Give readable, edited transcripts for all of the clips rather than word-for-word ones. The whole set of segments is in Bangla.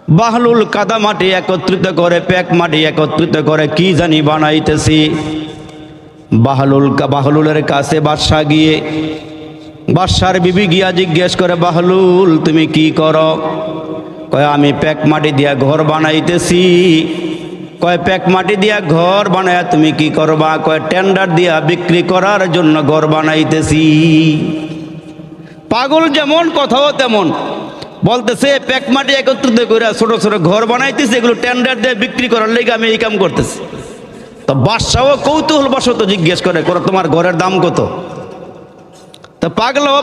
বাহলুল কাদা মাটি একত্রিত করে, প্যাক মাটি একত্রিত করে কি জানি বানাইতেছি। বাহলুলের কাছে বাদশা গিয়ে, বাদশার বিবি গিয়া জিজ্ঞেস করে, বাহলুল তুমি কি করো? কয় আমি প্যাক মাটি দিয়া ঘর বানাইতেছি। কয় প্যাক মাটি দিয়া ঘর বানায়া তুমি কি করবা? কয় টেন্ডার দিয়া বিক্রি করার জন্য ঘর বানাইতেছি। পাগল যেমন কথাও তেমন, বলতেছে প্যাক মাটি একত্রিত করে ছোট ছোট ঘর বানাইতেছি, এগুলো টেন্ডার দিয়ে বিক্রি করার লেগে আমি এই কাম করতেছি। তো বাদশাও কৌতূহল বশত জিজ্ঞেস করে, তোমার ঘরের দাম কত? তো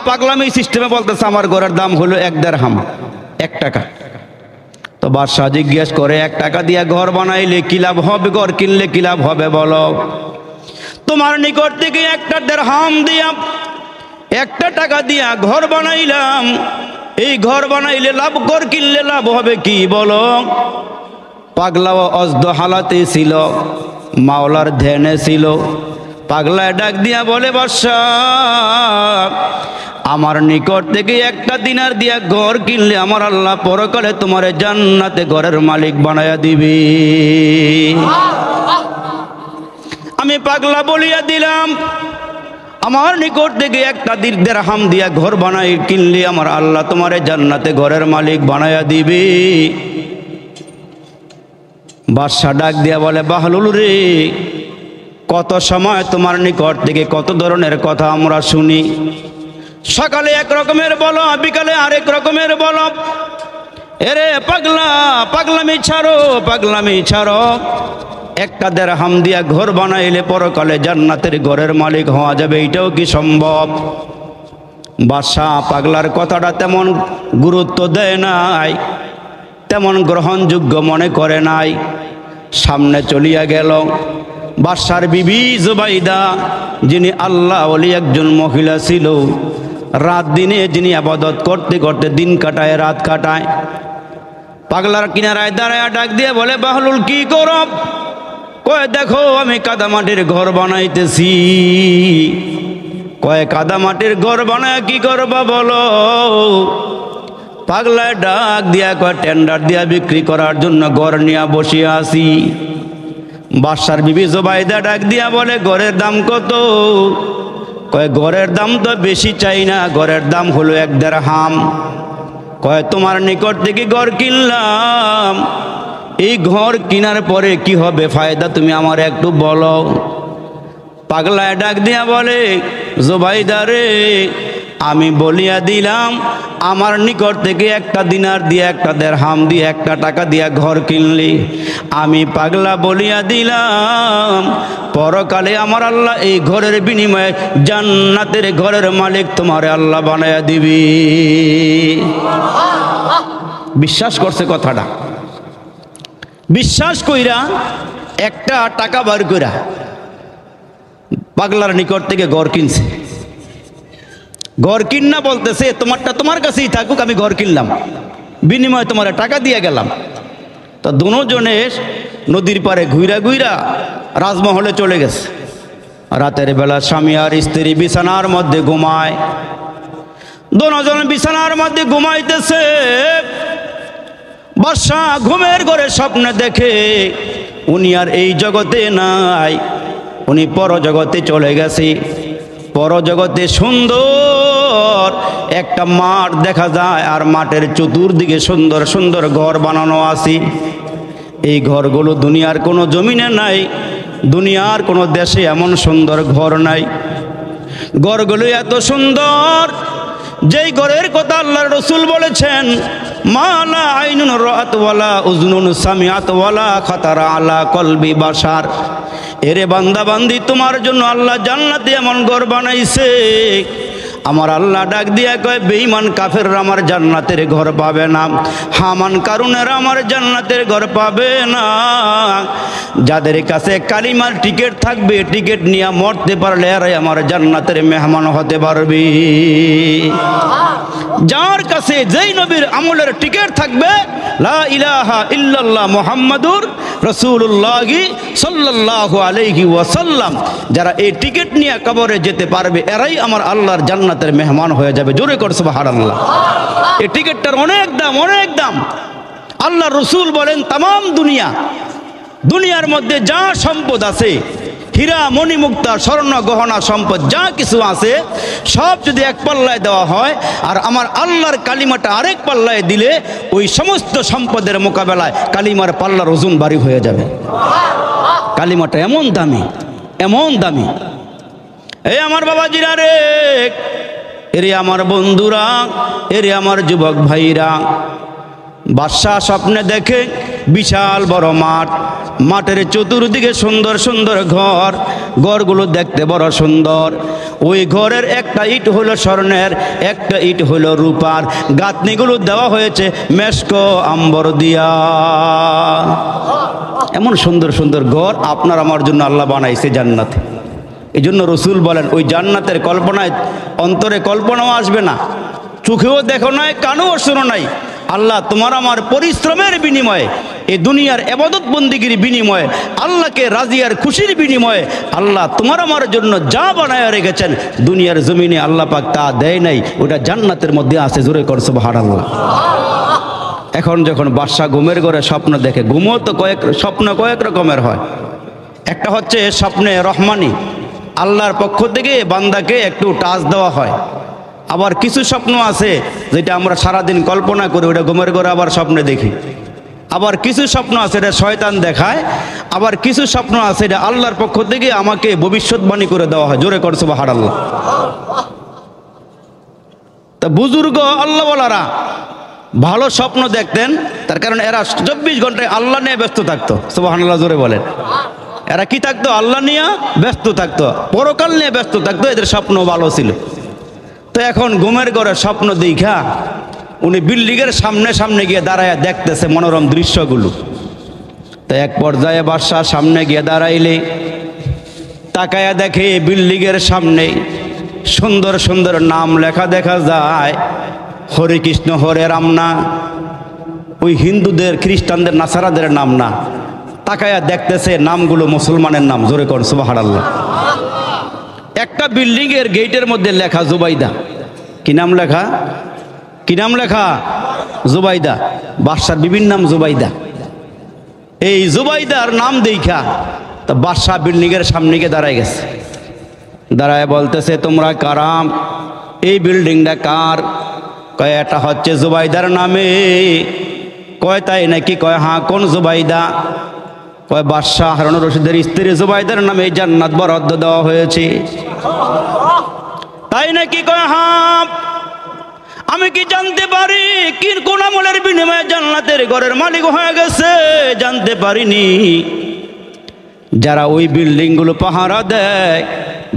পাগলামি সিস্টেমে বলতেছে আমার ঘরের দাম হলো 1 দিরহাম, 1 টাকা। তো বাদশাহ জিজ্ঞেস করে 1 টাকা দিয়া ঘর বানাইলে কি লাভ হবে? ঘর কিনলে কি লাভ হবে বলো? তোমার নিকট থেকে 1 দিরহাম দিয়া 1 টাকা দিয়া ঘর বানাইলাম, এই ঘর বানাইলে লাভ, ঘর কিনলে লাভ হবে কি বলো? পাগলাও অজদ হালাতে ছিল, মাওলার ধ্যানে ছিল। পাগলায় ডাক দিয়া বলে, বাদশাহ আমার নিকট থেকে 1 দিনার দিয়া ঘর কিনলে আমার আল্লাহ পরকালে তোমার জান্নাতে ঘরের মালিক বানায়া দিবে। আমি পাগলা বলিয়া দিলাম, আমার নিকট থেকে 1 দিরহাম দিয়া ঘর বানাই কিনলে আমার আল্লাহ তোমারে জান্নাতে ঘরের মালিক বানায়া দিবে। বাদশা ডাক দিয়া বলে, বাহলুল রে, কত সময় তোমার নিকট থেকে কত ধরনের কথা আমরা শুনি। সকালে 1 রকমের বলো, বিকালে আরেক রকমের বলো। এরে পাগলা, পাগলামি ছাড়ো, পাগলামি ছাড়ো। 1 দিরহাম দিয়া ঘর বানাইলে পরকালে জান্নাতের ঘরের মালিক হওয়া যাবে, এটাও কি সম্ভব? বাদশা পাগলার কথাটা তেমন গুরুত্ব দেয় নাই, তেমন গ্রহণযোগ্য মনে করে নাই। সামনে চলিয়া গেল। বাদশার বিবি জুবাইদা, যিনি আল্লাহ ওলি একজন মহিলা ছিল, রাত দিনে যিনি ইবাদত করতে করতে দিন কাটায়, রাত কাটায়। পাগলার কিনারায় দাঁড়ায় ডাক দিয়ে বলে, বাহলুল কি করো? কয় দেখো আমি কাদামাটির ঘর বানাইতেছি। কয় কাদামাটির ঘর বানায় কি করবা বলো? পাগলায় ডাক দিয়া কয় টেন্ডার দিয়া বিক্রি করার জন্য ঘর নিয়ে বসিয়া আছি। বাদশার বিবি জুবাইদা ডাক দিয়া বলে, ঘরের দাম কত? কয় ঘরের দাম তো বেশি চাই না, ঘরের দাম হলো 1 দিরহাম। কয় তোমার নিকট থেকে ঘর কিনলাম, এই ঘর কেনার পরে কি হবে ফায়দা তুমি আমার একটু বলো। পাগলায় ডাক দিয়া বলে, জুবাইদা রে, আমি বলিয়া দিলাম আমার নিকট থেকে 1 দিনার দিয়ে 1 দিরহাম দিয়ে 1 টাকা দিয়া ঘর কিনলি, আমি পাগলা বলিয়া দিলাম পরকালে আমার আল্লাহ এই ঘরের বিনিময়ে জান্নাতের ঘরের মালিক তোমারে আল্লাহ বানায়া দিবি। বিশ্বাস করছে কথাটা। বিশ্বাস কইরা 1 টাকা বার কইরা পাগলার নিকট থেকে ঘর কিনছে। ঘর কিন্না বলতেছে, তোমারটা তোমার কাছেই থাকুক, আমি ঘর কিনলাম, বিনিময়ে তোমার টাকা দিয়ে গেলাম। তো দুজনে নদীর পারে ঘুইরা ঘুইরা রাজমহলে চলে গেছে। রাতের বেলা স্বামী আর স্ত্রী বিছানার মধ্যে ঘুমায়। দুজন বিছানার মধ্যে ঘুমাইতেছে। বাদশা ঘুমের ঘরে স্বপ্নে দেখে উনি আর এই জগতে নাই, উনি পরজগতে চলে গেছে। পরজগতে সুন্দর একটা মাঠ দেখা যায়, আর মাঠের চতুর্দিকে সুন্দর সুন্দর ঘর বানানো আছে। এই ঘরগুলো দুনিয়ার কোনো জমিনে নাই, দুনিয়ার কোনো দেশে এমন সুন্দর ঘর নাই। ঘরগুলো এত সুন্দর, যেই ঘরের কথা আল্লাহর রাসূল বলেছেন, মালা আইনুন রাআত ওয়ালা উযনুন সামিআত ওয়ালা খাতারা আলা কলবি বাশার। এরে বান্দা বান্দি, তোমার জন্য আল্লাহ জান্নাতে এমন ঘর বানাইছে। আমার আল্লাহ ডাক দিয়া কয়, বেঈমান কাফেররা আমার জান্নাতের ঘর পাবে না, হামান কারুনেরা আমার জান্নাতের ঘর পাবে না। যাদের কাছে কালিমার টিকিট থাকবে, টিকিট নিয়ে মরতে পারলে এরাই আমার জান্নাতের মেহমান হতে পারবে। যার কাছে যেই নবীর আমলের টিকিট থাকবে, লা ইলাহা ইল্লাল্লাহ মুহাম্মাদুর রাসূলুল্লাহ সাল্লাল্লাহু আলাইহি ওয়াসাল্লাম, যারা এই টিকিট নিয়ে কবরে যেতে পারবে এরাই আমার আল্লাহর জান্নাতের মেহমান হয়ে যাবে। জোরে কর সুবহানাল্লাহ। এই টিকিটটার অনেক দাম, অনেক দাম। আল্লাহ রসুল বলেন তামাম দুনিয়ার মধ্যে যা সম্পদ আছে, হীরা মণিমুক্তা স্বর্ণ গহনা সম্পদ যা কিছু আছে, সব যদি এক পাল্লায় দেওয়া হয় আর আমার আল্লাহর কালিমাটা আরেক পাল্লায় দিলে ওই সমস্ত সম্পদের মোকাবেলায় কালিমার পাল্লার ওজন ভারী হয়ে যাবে। কালিমাটা এমন দামি, এমন দামি। এই আমার বাবাজিরা রে, এরে আমার বন্ধুরা, এরে আমার যুবক ভাইরা, বাদশা স্বপ্নে দেখে বিশাল বড় মাঠ, মাঠের চতুর্দিকে সুন্দর সুন্দর ঘরগুলো দেখতে বড় সুন্দর। ওই ঘরের একটা ইট হলো স্বর্ণের, একটা ইট হলো রূপার, গাঁথনিগুলো দেওয়া হয়েছে মেশকো আম্বর দিয়া। এমন সুন্দর সুন্দর ঘর আপনার আমার জন্য আল্লাহ বানাইছে জান্নাতে। এই জন্য রসুল বলেন ওই জান্নাতের কল্পনায় অন্তরে কল্পনাও আসবে না, চোখেও দেখো নাই, কানেও শোনো নাই। আল্লাহ তোমার আমার পরিশ্রমের বিনিময়ে, এই দুনিয়ার ইবাদত বন্দিগির বিনিময়ে, আল্লাহকে রাজিয়ার খুশির বিনিময়ে আল্লাহ তোমার আমার জন্য যা বানায় রেখেছেন দুনিয়ার জমিনে আল্লাহ পাক তা দেয় নাই, ওটা জান্নাতের মধ্যে আছে। জোরে কর সুবহানাল্লাহ। এখন যখন বাদশা ঘুমের ঘরে স্বপ্ন দেখে, ঘুমও তো স্বপ্ন কয়েক রকমের হয়। একটা হচ্ছে স্বপ্নে রহমানি, আল্লাহর পক্ষ থেকে বান্দাকে একটু টাচ দেওয়া হয়। আবার কিছু স্বপ্ন আছে যেটা আমরা সারাদিন কল্পনা করি, ওটা ঘুমের ঘরে আবার স্বপ্নে দেখি। আবার কিছু স্বপ্ন আছে এটা শয়তান দেখায়, আবার কিছু স্বপ্ন আছে এটা আল্লাহর পক্ষ থেকে আমাকে ভবিষ্যৎবাণী করে দেওয়া হয়। জোরে কর সুবহানাল্লাহ। তা বুজুর্গ আল্লাহওয়ালারা ভালো স্বপ্ন দেখতেন, তার কারণ এরা 24 ঘন্টায় আল্লাহ নিয়ে ব্যস্ত থাকতো। সুবহানাল্লাহ জোরে বলেন। এরা কি থাকতো? আল্লাহ নিয়ে ব্যস্ত থাকতো, পরকাল নিয়ে ব্যস্ত থাকতো, এদের স্বপ্ন ভালো ছিল। তো এখন ঘুমের ঘরে স্বপ্ন দেখা উনি বিল্ডিংয়ের সামনে সামনে গিয়ে দাঁড়ায় দেখতেছে মনোরম দৃশ্যগুলো। তো এক পর্যায়ে বাদশা সামনে গিয়ে দাঁড়াইলে তাকায়া দেখে বিল্ডিংয়ের সামনে সুন্দর সুন্দর নাম লেখা দেখা যায়। হরে কৃষ্ণ হরে রাম না, ওই হিন্দুদের খ্রিস্টানদের নাসারাদের নাম না। তাকায়া দেখতেছে নামগুলো মুসলমানের নাম। জোরে কর সুবহানাল্লাহ। একটা বিল্ডিংয়ের গেটের মধ্যে লেখা জুবাইদা। কি নাম লেখা? কি নাম লেখা? জুবাইদা। বাদশার বিভিন্ন নাম জুবাইদা। এই জুবাইদার নাম দেখা তা বাদশা বিল্ডিংয়ের সামনে গিয়ে দাঁড়ায় গেছে। দাঁড়ায় বলতেছে তোমরা কারাম, এই বিল্ডিংটা কার? কয় এটা হচ্ছে জুবাইদার নামে। কয় তাই নাকি? কয় হ্যাঁ। কোন জুবাইদা? কয় বাদশাহ হারুন রশিদের স্ত্রী জুবাইদার নামে এই জান্নাত বরাদ্দ দেওয়া হয়েছে। তাই নাকি? কয় হ্যাঁ। আমি কি জানতে পারি কি কোন আমলের বিনিময়ে জান্নাতের ঘরের মালিক হয়ে গেছে? জানতে পারিনি। যারা ওই বিল্ডিং গুলো পাহারা দেয়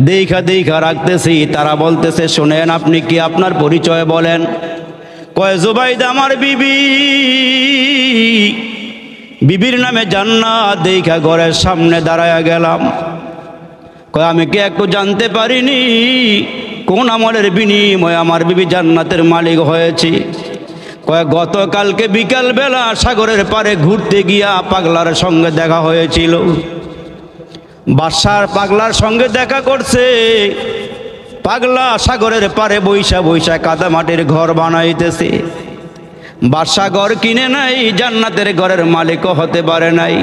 দেখা দেখা রাখতেছি, তারা বলতেছে শোনেন আপনি কি আপনার পরিচয় বলেন। কয় জুবাইদা আমার বিবি, বিবির নামে জান্নাত দেখা ঘরের সামনে দাঁড়ায়া গেলাম। কয় আমি কি একটু জানতে পারিনি কোন আমলের বিনিময়ে আমার বিবি জান্নাতের মালিক হয়েছে? কয় গতকালকে বিকাল বেলা সাগরের পারে ঘুরতে গিয়া পাগলার সঙ্গে দেখা হয়েছিল। বাদশার পাগলার সঙ্গে দেখা করছে। পাগলা সাগরের পারে বৈশা বৈশা কাদা মাটির ঘর বানাইতেছে। বাদশা ঘর কিনে নাই, জান্নাতের ঘরের মালিকও হতে পারে নাই।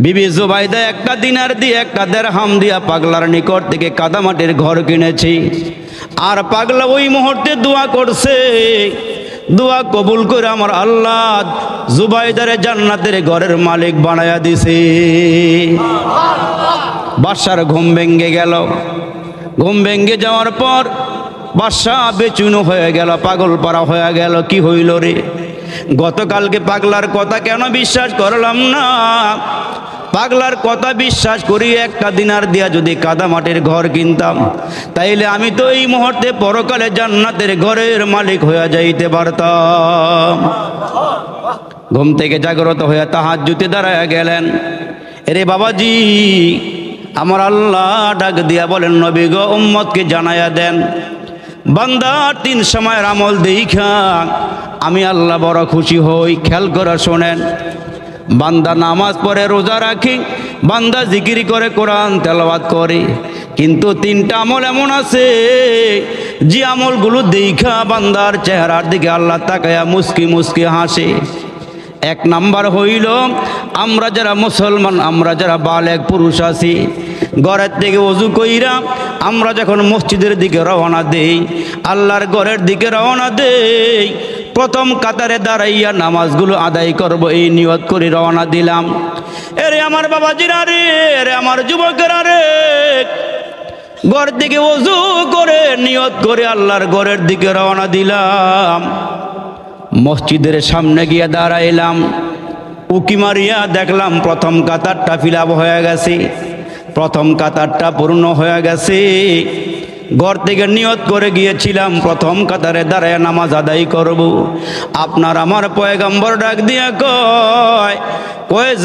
বিবি জুবাইদা একটা দিনার দিয়ে একটা দেরহাম দিয়া পাগলার নিকট থেকে কাদামাটির ঘর কিনেছি। আর পাগলা ওই মুহূর্তে দোয়া করছে, দোয়া কবুল করে আমার আল্লাহ জুবাইদারে জান্নাতের ঘরের মালিক বানায়া দিছে। বাদশার ঘুম ভেঙ্গে গেল। ঘুম ভেঙ্গে যাওয়ার পর বাদশা বেচুনো হয়ে গেল, পাগল পাড়া হয়ে গেল। কি হইল রে? গতকালকে পাগলার কথা কেন বিশ্বাস করলাম না? পাগলার কথা বিশ্বাস করি একটা দিনার দিয়া যদি কাদা মাটির ঘর কিনতাম, তাইলে আমি তো এই মুহূর্তে পরকালে জান্নাতের ঘরের মালিক হয়ে যাইতে পারতাম। ঘুম থেকে জাগ্রত হয়ে তাহাজ্জুদে দাঁড়ায়া গেলেন। এরে বাবাজি, আমার আল্লাহ ডাক দিয়া বলেন নবী গো উম্মতকে জানায়া দেন বান্দার 3 সময়ের আমল দেখা আমি আল্লাহ বড় খুশি হই। খেয়াল করে শোনেন, বান্দা নামাজ পড়ে, রোজা রাখি, বান্দা জিকির করে, কোরআন তেলাওয়াত করে, কিন্তু 3টা আমল এমন আছে যে আমলগুলো দেখা বান্দার চেহারার দিকে আল্লাহ তাকায়া মুস্কি মুস্কি হাসে। এক নাম্বার হইল আমরা যারা মুসলমান, আমরা যারা বালেগ পুরুষ আছি, ঘরের থেকে ওযু কইরা আমরা যখন মসজিদের দিকে রওনা দেই, আল্লাহর ঘরের দিকে রওনা দেই, প্রথম কাতারে দাঁড়াইয়া নামাজগুলো আদায় করব এই নিয়ত করে রওনা দিলাম। এরে আমার বাবাজিরা রে, এরে আমার যুবকেরা রে, ঘর থেকে ওযু করে নিয়ত করে আল্লাহর ঘরের দিকে রওনা দিলাম। মসজিদের সামনে গিয়ে দাঁড়াইলাম, উকি মারিয়া দেখলাম প্রথম কাতারটা ফিলাপ হয়ে গেছে, প্রথম কাতারটা পূর্ণ হয়ে গেছে। ঘর থেকে নিয়ত করে গিয়েছিলাম প্রথম কাতারে দাঁড়ায় নামাজ আদায় করব। আপনার আমার পয়গম্বর ডাক দিয়া কয়,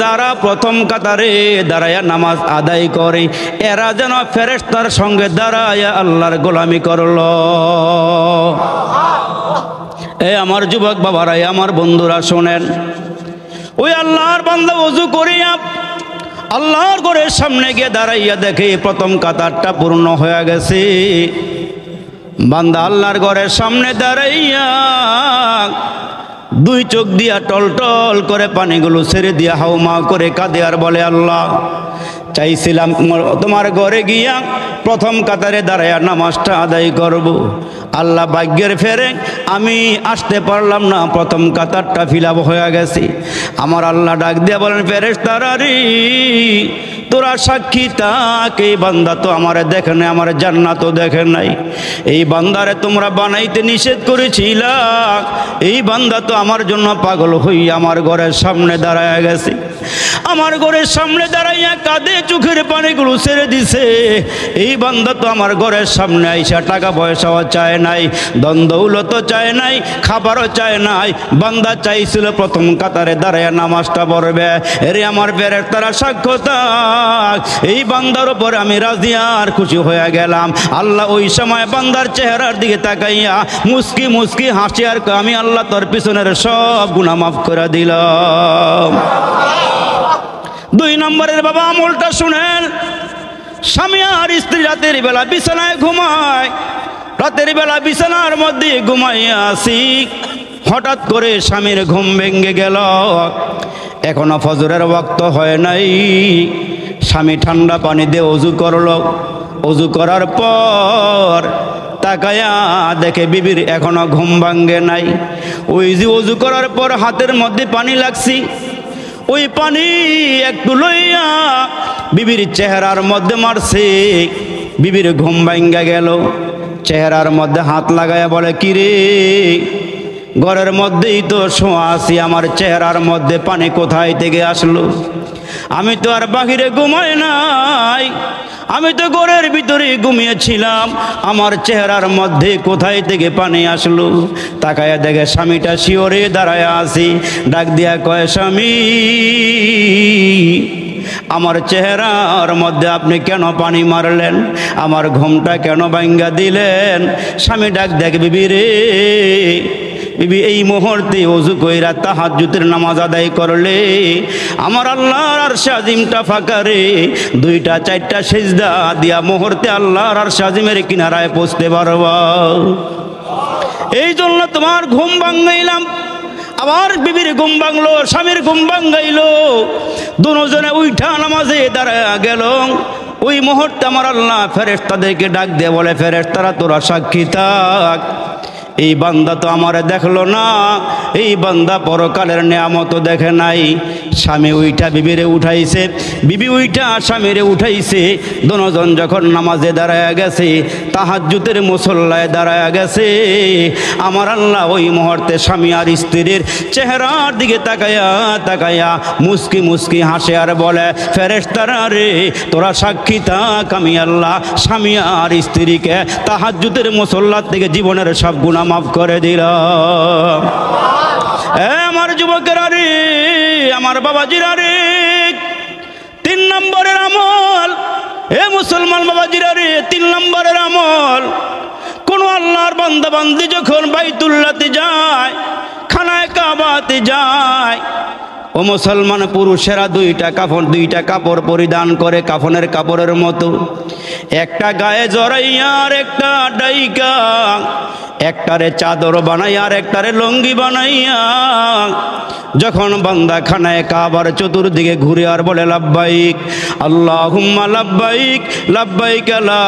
যারা প্রথম কাতারে দাঁড়ায় নামাজ আদায় করে এরা যেন ফেরেশতার সঙ্গে দাঁড়ায় আল্লাহর গোলামি করল। এ আমার যুবক বাবারা, আমার বন্ধুরা শোনেন, ওই আল্লাহর বান্দা ওযু করিয়া আল্লাহর ঘরের সামনে গিয়ে দাঁড়াইয়া দেখে প্রথম কাতারটা পূর্ণ হয়ে গেছে। বান্দা আল্লাহর ঘরের সামনে দাঁড়াইয়া দুই চোখ দিয়া টলটল করে পানিগুলো ছেড়ে দিয়া হাউমা করে কাঁদে আর বলে, আল্লাহ চাইছিলাম তোমার ঘরে গিয়া প্রথম কাতারে দাঁড়াইয়া নামাজটা আদায় করব, আল্লাহ ভাগ্যের ফেরে আমি আসতে পারলাম না, প্রথম কাতারটা ফিলাপ হয়ে গেছে। আমার আল্লাহ ডাক দিয়া বলেন, ফেরেশতারা রে, তোরা সাক্ষী থাক, এই বান্দা তো আমার দেখে নাই, আমার জান্নাতও দেখে নাই। এই বান্দারে তোমরা বানাইতে নিষেধ করেছিলা, এই বান্দা তো আমার জন্য পাগল হইয়া আমার ঘরের সামনে দাঁড়ায় গেছে। আমার ঘরের সামনে দাঁড়াইয়া কাঁদে, চোখের পানিগুলো ছেড়ে দিছে। এই বান্দা তো আমার ঘরের সামনে আইসা টাকা পয়সাও চায় নাই, ধন দৌলতও চায় নাই, খাবারও চায় নাই। বান্দা চাইছিল প্রথম কাতারে দাঁড়াইয়া নামাজটা পড়বে। এরে আমার ফেরেশতারা সাক্ষ্য থাক, এই বান্দার উপরে আমি রাজি আর খুশি হয়ে গেলাম। আল্লাহ ওই সময় বান্দার চেহারার দিকে তাকাইয়া মুস্কি মুস্কি হাসি আর আমি আল্লাহ তোর পিছনের সব গুনাহ মাফ করে দিলাম। দুই নম্বরের বাবা আমলটা শুনেন, স্বামী আর স্ত্রী রাতের বেলা বিছানায় ঘুমায়, রাতের বেলা বিছানার মধ্যে ঘুমাইয়া আসি, হঠাৎ করে স্বামীর ঘুম ভেঙে গেল। এখনো ফজরের ওয়াক্ত হয় নাই। স্বামী ঠান্ডা পানি দিয়ে ওযু করলো, ওযু করার পর তাকায়া দেখে বিবির এখনো ঘুম ভাঙ্গে নাই। ওই যে ওযু করার পর হাতের মধ্যে পানি লাগছি, ওই পানি একটু লইয়া বিবির চেহারার মধ্যে মারছে, বিবির ঘুম ভাঙ্গা গেল। চেহারার মধ্যে হাত লাগায়া বলে, কিরে ঘরের মধ্যেই তো শোয়া আছি, আমার চেহারার মধ্যে পানি কোথায় থেকে আসলো? আমি তো আর বাহিরে ঘুমাই নাই, আমি তো ঘরের ভিতরে ঘুমিয়েছিলাম, আমার চেহারার মধ্যে কোথায় থেকে পানি আসলো? তাকায়া দেখে স্বামীটা শিওরে দাঁড়ায় আছি। ডাক দিয়া কয়, স্বামী আমার চেহারার মধ্যে আপনি কেন পানি মারলেন? আমার ঘুমটা কেন ভাঙ্গা দিলেন? স্বামী ডাক দেখ, বিবি রে, বিবি এই মুহূর্তে ওযু কইরা তাহাজ্জুদের নামাজ আদায় করলে আমার আল্লাহর আরশে আজিমটা ফাঁকা রে, দুইটা চারটা সিজদা দিয়া মুহূর্তে আল্লাহর আরশে আজিমের কিনারায় পৌঁছতে পারবা। এই জন্য তোমার ঘুম ভাঙাইলাম। আবার বিবির ঘুম ভাঙলো, স্বামীর ঘুম ভাঙাইলো, দুজনে উঠা নামাজে দাঁড়ায়া গেল। ওই মুহূর্তে আমার আল্লাহ ফেরেশতাদেরকে ডাক দিয়ে বলে, ফেরেশতারা তোরা সাক্ষী থাক, এই বান্দা তো আমারে দেখলো না, এই বান্দা পরকালের নিয়ামত দেখে নাই। স্বামী উইঠা বিবিরে উঠাইছে, বিবি উইঠা স্বামীরে উঠাইছে। দুজন যখন নামাজে দাঁড়ায়া গেছে, তাহাজ্জুদের মুসল্লায় দাঁড়ায়া গেছে, আমার আল্লাহ ওই মুহূর্তে স্বামী আর স্ত্রীর চেহারার দিকে তাকায়া তাকায়া মুস্কি মুস্কি হাসে আর বলে, ফেরেশতারা রে, তোরা সাক্ষী থাক, আমি আল্লাহ স্বামী আর স্ত্রীকে তাহাজ্জুদের মুসল্লার থেকে জীবনের সব গুনাহ মাফ করে দিলাম। আমার যুবকেরা রে, আমার বাবাজিরা রে, 3 নম্বরের আমল, এ মুসলমান বাবাজিরা রে, 3 নম্বরের আমল, কোন আল্লাহর বান্দা বান্দি যখন বাইতুল্লাহতে যায়, খানায় কাবাতে যায়, ও মুসলমান পুরুষেরা দুইটা কাপড় পরিধান করে, কাফনের কাপড়ের মতো, একটা গায়ে জড়াইয়া আর একটা ডাইকা। একটারে চাদর বানাইয়া আর একটারে লুঙ্গি বানাইয়া যখন বান্দা খানায় কাবার চতুর্দিকে ঘুরে আর বলে লাব্বাইক আল্লাহুম্মা লাব্বাইক লাব্বাইক লা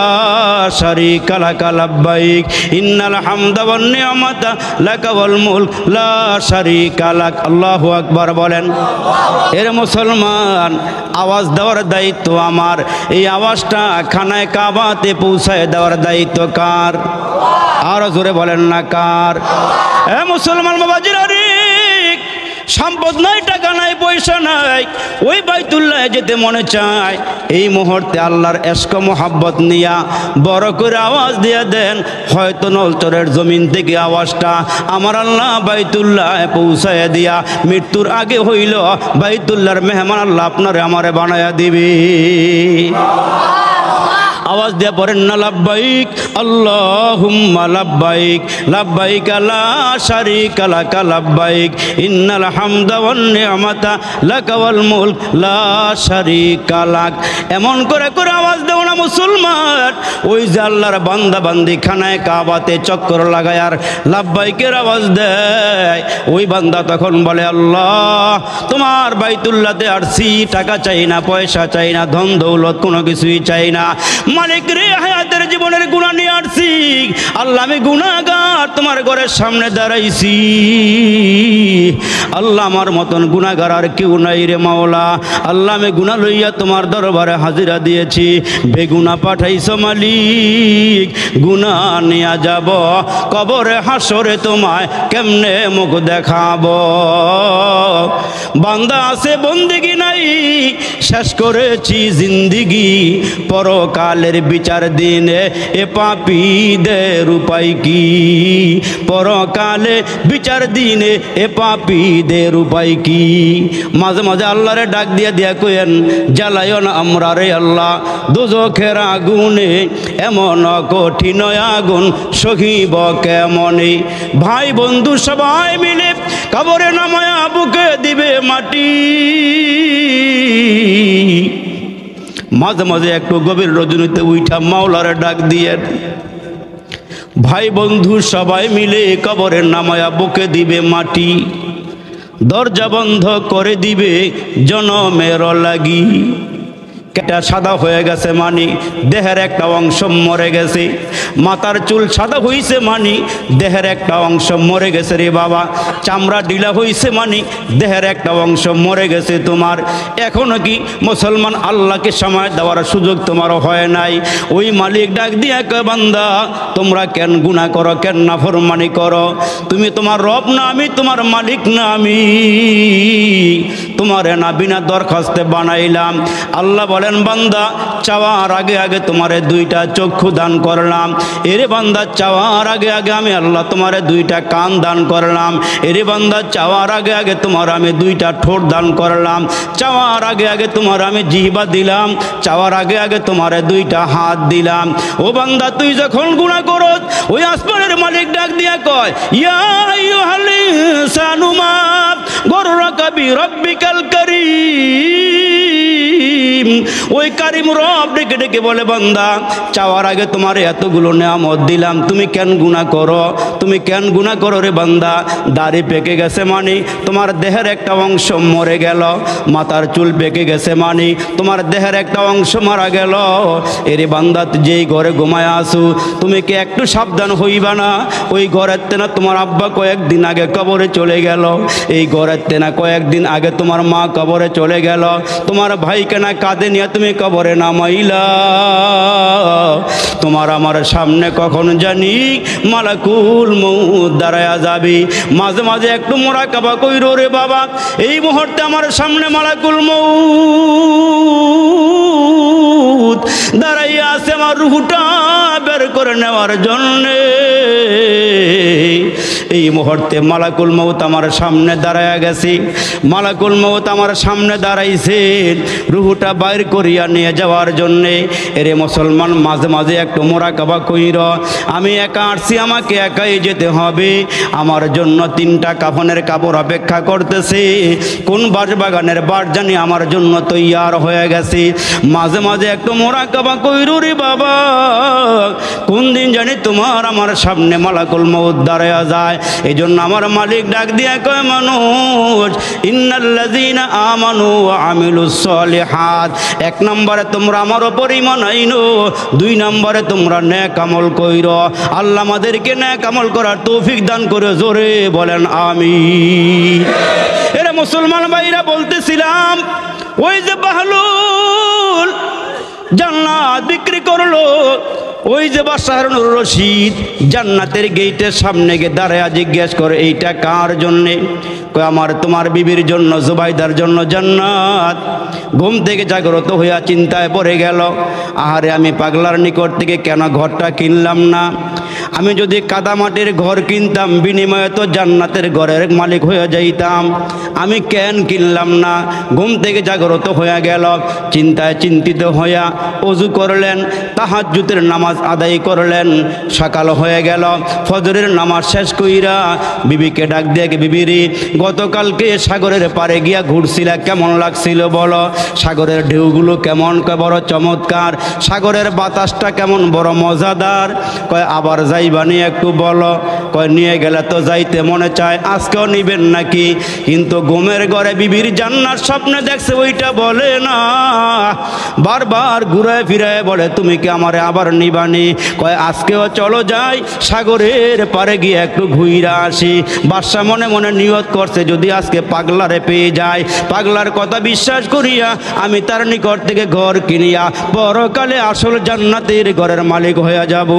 শারীকা লাকা লাব্বাইক ইন্নাল হামদা ওয়ান নি'মাতা লাকা ওয়াল মুলক লা শারীকা লাক। আল্লাহু আকবার বলেন। এর মুসলমান, আওয়াজ দেওয়ার দায়িত্ব আমার। এই আওয়াজটা খানায় কাবাতে পৌঁছায় দেওয়ার দায়িত্ব কার? আর জোরে বলেন না কার? এ মুসলমান বাবাজিরা রে, সম্পদ নাই, টাকা নাই, পয়সা নাই, ওই বাইতুল্লাহ যেতে মনে চায়। এই মুহূর্তে আল্লাহর ইশক মোহাব্বত নিয়া বড় করে আওয়াজ দিয়ে দেন, হয়তো নলচরের জমিন থেকে আওয়াজটা আমার আল্লাহ বাইতুল্লাহ পৌঁছায় দিয়া মৃত্যুর আগে হইল বাইতুল্লাহর মেহমান আল্লাহ আপনারে আমারে বানায়া দিবে। আওয়াজ দিয়ে পড়েন না লাব্বাইক আল্লাহুম্মা লাব্বাইক লাব্বাইক লা শারীকা লাকা লাব্বাইক ইন্নাল হামদা ওয়ান নি'মাতা লাকা ওয়াল মুলক লা শারীকা লাক। এমন করে করে আওয়াজ দেও না মুসলমান। ওই যে আল্লাহর বান্দা বান্দি খানায় কাবাতে চক্কর লাগায় আর লাব্বাইকের আওয়াজ দেয়, ওই বান্দা তখন বলে আল্লাহ তোমার বাইতুল্লাহতে আসছি, টাকা চাই না, পয়সা চাই না, ধন দৌলত কোনো কিছুই চাই না, মালিক রে হায়াতের জীবনের গুনাহ নিয়ে আসছি। আল্লাহ আমি গুনাহগার তোমার ঘরের সামনে দাঁড়াইছি। আল্লাহ আমার মতন গুনাহগার আর কেউ নাই রে মাওলা। আল্লাহ আমি গুনাহ লইয়া তোমার দরবারে হাজিরা দিয়েছি, বেগুনা পাঠাইছো মালিক, গুনাহ নিয়ে যাব কবরে হাসরে তোমায় কেমনে মুখ দেখাবো। বান্দা আছে বন্দেগি নাই, শেষ করেছি জিন্দিগি, পরকালের বিচার দিনে এ পাপীদের উপায় কি? পরকালে বিচার দিনে এ পাপীদের উপায় কি? মাঝে মাঝে আল্লাহরে ডাক দিয়া দিয়া কইেন, জ্বালাইও না আমরা রে আল্লাহ দোজখের আগুনে, এমন কঠিন আগুন সহিব কেমনে। ভাই বন্ধু সবাই মিলে কবরে নামায়া বুকে দিবে মাটি। মাঝে মাঝে একটু গভীর রজনীতে উঠা মাওলারে ডাক দিয়ে ভাই বন্ধু সবাই মিলে কবরের নামায়া বুকে দিবে মাটি, দরজা বন্ধ করে দিবে জনমের লাগি। কেটা সাদা হয়ে গেছে মানি দেহের একটা অংশ মরে গেছে, মাথার চুল সাদা হইছে মানি দেহের একটা অংশ মরে গেছে রে বাবা, চামড়া ঢিলা হইছে মানি দেহের একটা অংশ মরে গেছে তোমার। এখনো কি মুসলমান আল্লাহকে সময় দেওয়ার সুযোগ তোমারও হয় নাই? ওই মালিক ডাক দিয়া কয় বান্দা তোমরা কেন গুনাহ করো, কেন নাফরমানি করো? তুমি তোমার রব না আমি তোমার মালিক না আমি? তোমারে না বিনা দরখাস্তে বানাইলাম। আল্লাহ বলেন বান্দা চাওয়ার আগে আগে তোমারে দুইটা চক্ষু দান করলাম, এরে বান্দা চাওয়ার আগে আগে আমি আল্লাহ তোমারে দুইটা কান দান করলাম, এরে বান্দা চাওয়ার আগে আগে তোমার আমি দুইটা ঠোঁট দান করলাম, চাওয়ার আগে আগে তোমার আমি জিহ্বা দিলাম, চাওয়ার আগে আগে তোমারে দুইটা হাত দিলাম। ও বান্দা তুই যখন গুনাহ করস, ওই আসমানের মালিক ডাক দিয়া কয় ইয়া আইয়ুহাল ইনসানু মা গররাকা বিরাব্বিকাল কারীম। ওই কারিম রব ডেকে ডেকে বলে বান্দা চাওয়ার আগে তোমার এতগুলো নেয়ামত দিলাম, তুমি কেন গুনাহ করো? তুমি কেন গুনাহ করো রে বান্দা? দাড়ি পেকে গেছে মানি তোমার দেহের একটা অংশ মরে গেল, মাথার চুল পেকে গেছে মানি তোমার দেহের একটা অংশ মারা গেল। এরে বান্দা যেই ঘরে ঘুমায় আসু তুমি কি একটু সাবধান হইবা না? ওই ঘরের তেনা তোমার আব্বা কয়েকদিন আগে কবরে চলে গেল, এই ঘরের তেনা কয়েকদিন আগে তোমার মা কবরে চলে গেল, তোমার ভাই কেনা কাঁধে নিয়ে তুমি কবরে নামাইলা। তোমার আমার সামনে কখন জানি মালাকুল মউত দাঁড়ায়া যাবি। মাঝে মাঝে একটু মুরাকাবা কইরো রে বাবা, এই মুহূর্তে আমার সামনে মালাকুল মউত দাঁড়াইয়া আছে আমার রূহটা বের করে নেওয়ার জন্যে। এই মুহূর্তে মালাকুল মউত আমার সামনে দাঁড়ায়া গেছে। মালাকুল মউত আমার সামনে দাঁড়াইছে রুহুটা বাইর করিয়া নিয়ে যাওয়ার জন্যে। এরে মুসলমান, মাঝে মাঝে একটু মোরাকাবা কইর। আমি একা আসছি, আমাকে একাই যেতে হবে। আমার জন্য 3টা কাফনের কাপড় অপেক্ষা করতেছে। কোন বাঁশবাগানের বাট জানি আমার জন্য তৈয়ার হয়ে গেছে। মাঝে মাঝে একটু মোরাকাবা কইরু রে বাবা, কোন দিন জানি তোমার আমার সামনে মালাকুল মউত দাঁড়ায়া যায়। এই জন্য আমার মালিক ডাক দিয়া কয়, মানুষ ইন্নাল্লাযীনা আমানু ওয়া আমিলুস সলিহাত, 1 নম্বরে তোমরা আমার উপর ঈমান আইনো, 2 নম্বরে তোমরা নেক আমল কইরো। আল্লাহ আমাদেরকে নেক আমল করার তৌফিক দান করে, জোরে বলেন আমিন। এরা মুসলমান ভাইরা বলতেছিলাম, ওই যে বাহলুল জান্নাত বিক্রি করলো, ওই যে বাদশা হারুনুর রশিদ জান্নাতের গেটের সামনে গিয়ে দাঁড়ায়া জিজ্ঞেস করে, এইটা কার জন্যে? কয়, আমার তোমার বিবির জন্য, জুবাইদার জন্য জান্নাত। ঘুম থেকে জাগ্রত হইয়া চিন্তায় পড়ে গেল, আহারে আমি পাগলার নিকট থেকে কেন ঘরটা কিনলাম না? আমি যদি কাদামাটির ঘর কিনতাম, বিনিময়ে তো জান্নাতের ঘরের মালিক হয়ে যাইতাম। আমি কেন কিনলাম না? ঘুম থেকে জাগ্রত হয়ে গেল, চিন্তায় চিন্তিত হইয়া ওযু করলেন, তাহাজ্জুদের নামাজ আদায় করলেন। সকাল হয়ে গেল, ফজরের নামাজ শেষ কইরা বিবিকে ডাক দিয়ে, বিবিরি গতকালকে সাগরের পাড়ে গিয়া ঘুরছিলা, কেমন লাগছিল বলো? সাগরের ঢেউগুলো কেমন? কয়, বড় চমৎকার। সাগরের বাতাসটা কেমন? বড় মজাদার। কয়, আবার যাইবানি একটু বলো? কয়, নিয়ে গেলে তো যাইতে মনে চায়, আজকেও নিবেন নাকি? কিন্তু ঘুমের ঘরে বিবির জান্নাত স্বপ্নে দেখছে, ওইটা বলে না। বারবার ঘুরায় ফিরায় বলে, তুমি কি আমারে আবার নিবানি? কয়, আজকেও চলো যাই, সাগরের পারে গিয়ে একটু ঘুইরা আসি। বাদশা মনে মনে নিয়ত করছে, যদি আজকে পাগলারে পেয়ে যায়, পাগলার কথা বিশ্বাস করিয়া আমি তার নিকট থেকে ঘর কিনিয়া পরকালে আসল জান্নাতের ঘরের মালিক হয়ে যাব।